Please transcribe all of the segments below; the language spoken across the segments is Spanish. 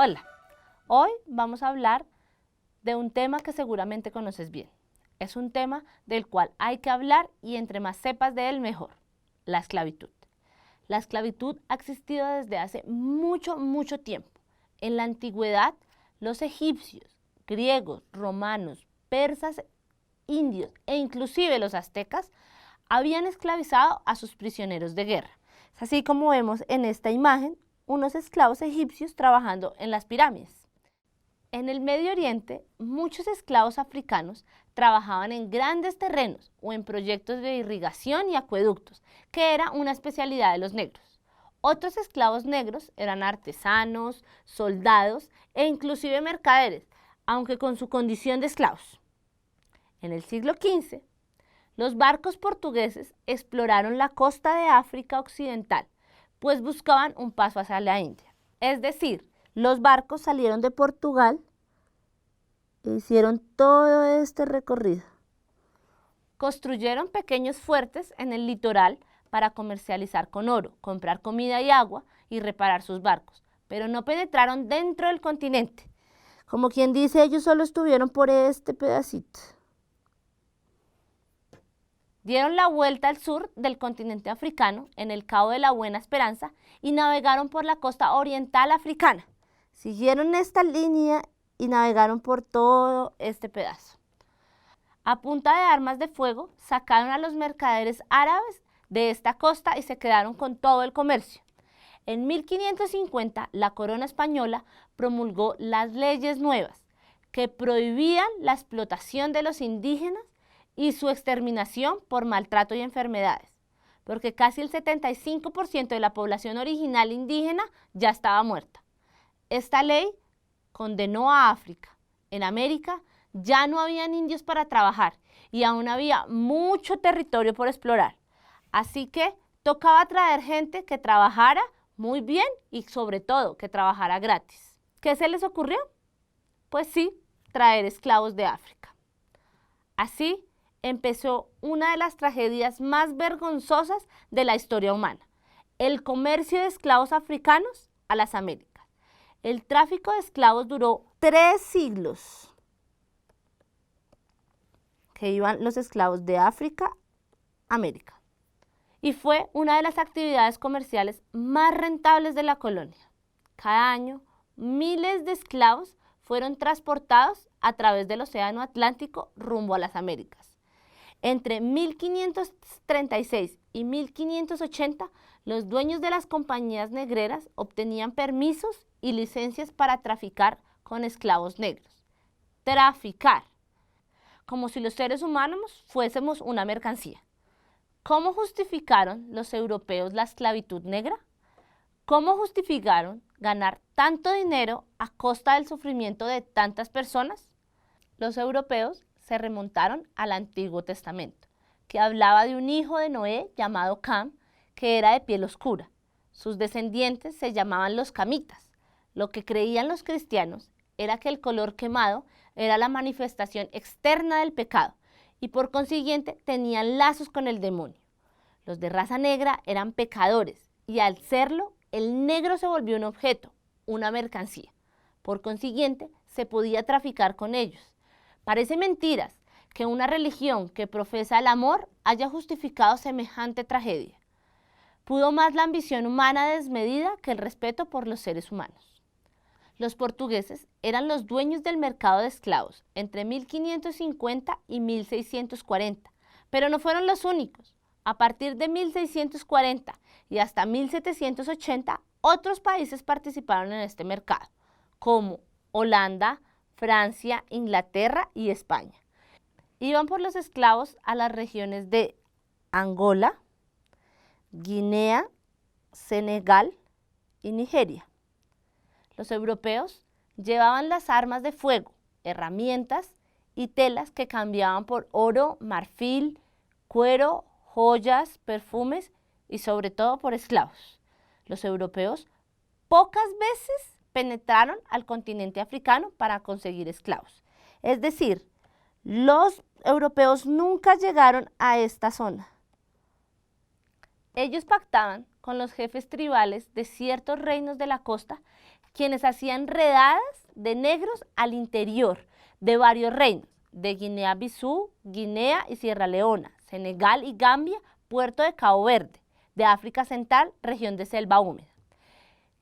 Hola, hoy vamos a hablar de un tema que seguramente conoces bien. Es un tema del cual hay que hablar y entre más sepas de él mejor, la esclavitud. La esclavitud ha existido desde hace mucho tiempo. En la antigüedad, los egipcios, griegos, romanos, persas, indios e inclusive los aztecas habían esclavizado a sus prisioneros de guerra. Es así como vemos en esta imagen unos esclavos egipcios trabajando en las pirámides. En el Medio Oriente, muchos esclavos africanos trabajaban en grandes terrenos o en proyectos de irrigación y acueductos, que era una especialidad de los negros. Otros esclavos negros eran artesanos, soldados e inclusive mercaderes, aunque con su condición de esclavos. En el siglo XV, los barcos portugueses exploraron la costa de África Occidental, pues buscaban un paso hacia la India. Es decir, los barcos salieron de Portugal e hicieron todo este recorrido. Construyeron pequeños fuertes en el litoral para comercializar con oro, comprar comida y agua y reparar sus barcos, pero no penetraron dentro del continente. Como quien dice, ellos solo estuvieron por este pedacito. Dieron la vuelta al sur del continente africano, en el Cabo de la Buena Esperanza, y navegaron por la costa oriental africana. Siguieron esta línea y navegaron por todo este pedazo. A punta de armas de fuego, sacaron a los mercaderes árabes de esta costa y se quedaron con todo el comercio. En 1550, la corona española promulgó las leyes nuevas, que prohibían la explotación de los indígenas y su exterminación por maltrato y enfermedades, porque casi el 75% de la población original indígena ya estaba muerta. Esta ley condenó a África. En América ya no habían indios para trabajar y aún había mucho territorio por explorar. Así que tocaba traer gente que trabajara muy bien y sobre todo que trabajara gratis. ¿Qué se les ocurrió? Pues sí, traer esclavos de África. Así empezó una de las tragedias más vergonzosas de la historia humana, el comercio de esclavos africanos a las Américas. El tráfico de esclavos duró 3 siglos, que iban los esclavos de África a América, y fue una de las actividades comerciales más rentables de la colonia. Cada año, miles de esclavos fueron transportados a través del Océano Atlántico rumbo a las Américas. Entre 1536 y 1580, los dueños de las compañías negreras obtenían permisos y licencias para traficar con esclavos negros. Traficar, como si los seres humanos fuésemos una mercancía. ¿Cómo justificaron los europeos la esclavitud negra? ¿Cómo justificaron ganar tanto dinero a costa del sufrimiento de tantas personas? Los europeos se remontaron al Antiguo Testamento, que hablaba de un hijo de Noé llamado Cam, que era de piel oscura. Sus descendientes se llamaban los camitas. Lo que creían los cristianos era que el color quemado era la manifestación externa del pecado y por consiguiente tenían lazos con el demonio. Los de raza negra eran pecadores y al serlo, el negro se volvió un objeto, una mercancía. Por consiguiente, se podía traficar con ellos. Parece mentiras que una religión que profesa el amor haya justificado semejante tragedia. Pudo más la ambición humana desmedida que el respeto por los seres humanos. Los portugueses eran los dueños del mercado de esclavos entre 1550 y 1640, pero no fueron los únicos. A partir de 1640 y hasta 1780, otros países participaron en este mercado, como Holanda, Francia, Inglaterra y España. Iban por los esclavos a las regiones de Angola, Guinea, Senegal y Nigeria. Los europeos llevaban las armas de fuego, herramientas y telas que cambiaban por oro, marfil, cuero, joyas, perfumes y sobre todo por esclavos. Los europeos pocas veces penetraron al continente africano para conseguir esclavos. Es decir, los europeos nunca llegaron a esta zona. Ellos pactaban con los jefes tribales de ciertos reinos de la costa quienes hacían redadas de negros al interior de varios reinos, de Guinea-Bissau, Guinea y Sierra Leona, Senegal y Gambia, puerto de Cabo Verde, de África Central, región de selva húmeda.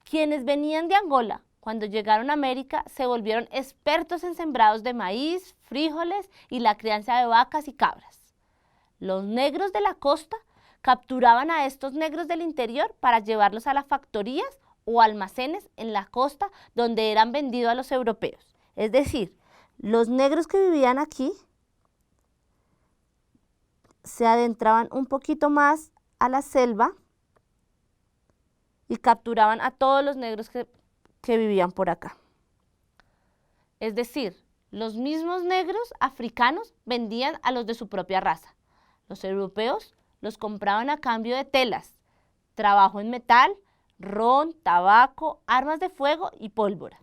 Quienes venían de Angola, cuando llegaron a América, se volvieron expertos en sembrados de maíz, frijoles y la crianza de vacas y cabras. Los negros de la costa capturaban a estos negros del interior para llevarlos a las factorías o almacenes en la costa donde eran vendidos a los europeos. Es decir, los negros que vivían aquí se adentraban un poquito más a la selva y capturaban a todos los negros que vivían por acá. Es decir, los mismos negros africanos vendían a los de su propia raza. Los europeos los compraban a cambio de telas, trabajo en metal, ron, tabaco, armas de fuego y pólvora.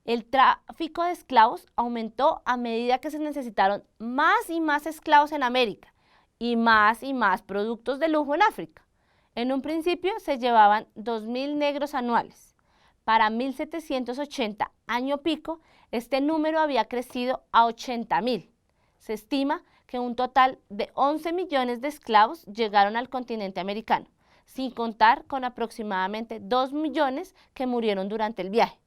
El tráfico de esclavos aumentó a medida que se necesitaron más y más esclavos en América y más productos de lujo en África. En un principio se llevaban 2.000 negros anuales. Para 1780, año pico, este número había crecido a 80.000. Se estima que un total de 11 millones de esclavos llegaron al continente americano, sin contar con aproximadamente 2 millones que murieron durante el viaje.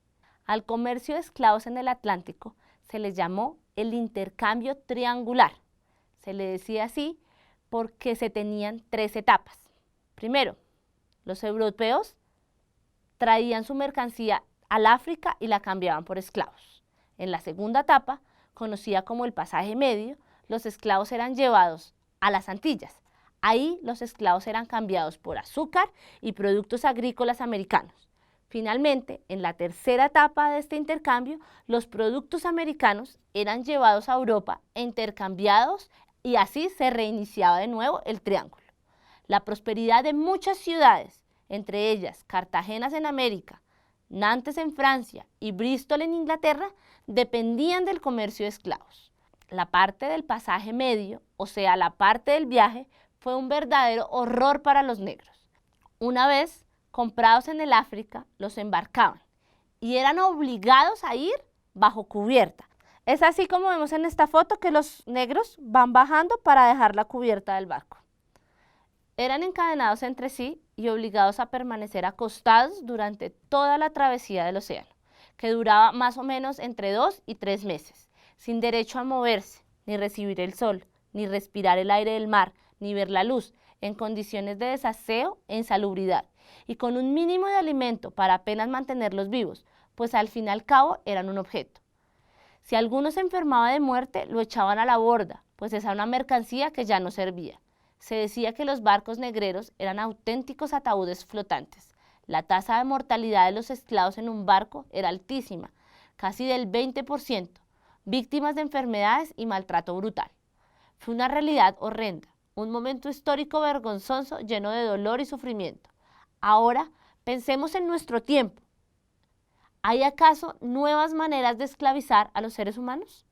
Al comercio de esclavos en el Atlántico se le llamó el intercambio triangular. Se le decía así porque se tenían 3 etapas. Primero, los europeos traían su mercancía al África y la cambiaban por esclavos. En la segunda etapa, conocida como el pasaje medio, los esclavos eran llevados a las Antillas. Ahí los esclavos eran cambiados por azúcar y productos agrícolas americanos. Finalmente, en la tercera etapa de este intercambio, los productos americanos eran llevados a Europa e intercambiados y así se reiniciaba de nuevo el triángulo. La prosperidad de muchas ciudades, entre ellas Cartagena en América, Nantes en Francia y Bristol en Inglaterra, dependían del comercio de esclavos. La parte del pasaje medio, o sea, la parte del viaje, fue un verdadero horror para los negros. Una vez comprados en el África, los embarcaban y eran obligados a ir bajo cubierta. Es así como vemos en esta foto que los negros van bajando para dejar la cubierta del barco. Eran encadenados entre sí y obligados a permanecer acostados durante toda la travesía del océano, que duraba más o menos entre 2 y 3 meses, sin derecho a moverse, ni recibir el sol, ni respirar el aire del mar, ni ver la luz, en condiciones de desaseo e insalubridad, y con un mínimo de alimento para apenas mantenerlos vivos, pues al fin y al cabo eran un objeto. Si alguno se enfermaba de muerte, lo echaban a la borda, pues esa era una mercancía que ya no servía. Se decía que los barcos negreros eran auténticos ataúdes flotantes. La tasa de mortalidad de los esclavos en un barco era altísima, casi del 20%, víctimas de enfermedades y maltrato brutal. Fue una realidad horrenda, un momento histórico vergonzoso lleno de dolor y sufrimiento. Ahora pensemos en nuestro tiempo. ¿Hay acaso nuevas maneras de esclavizar a los seres humanos?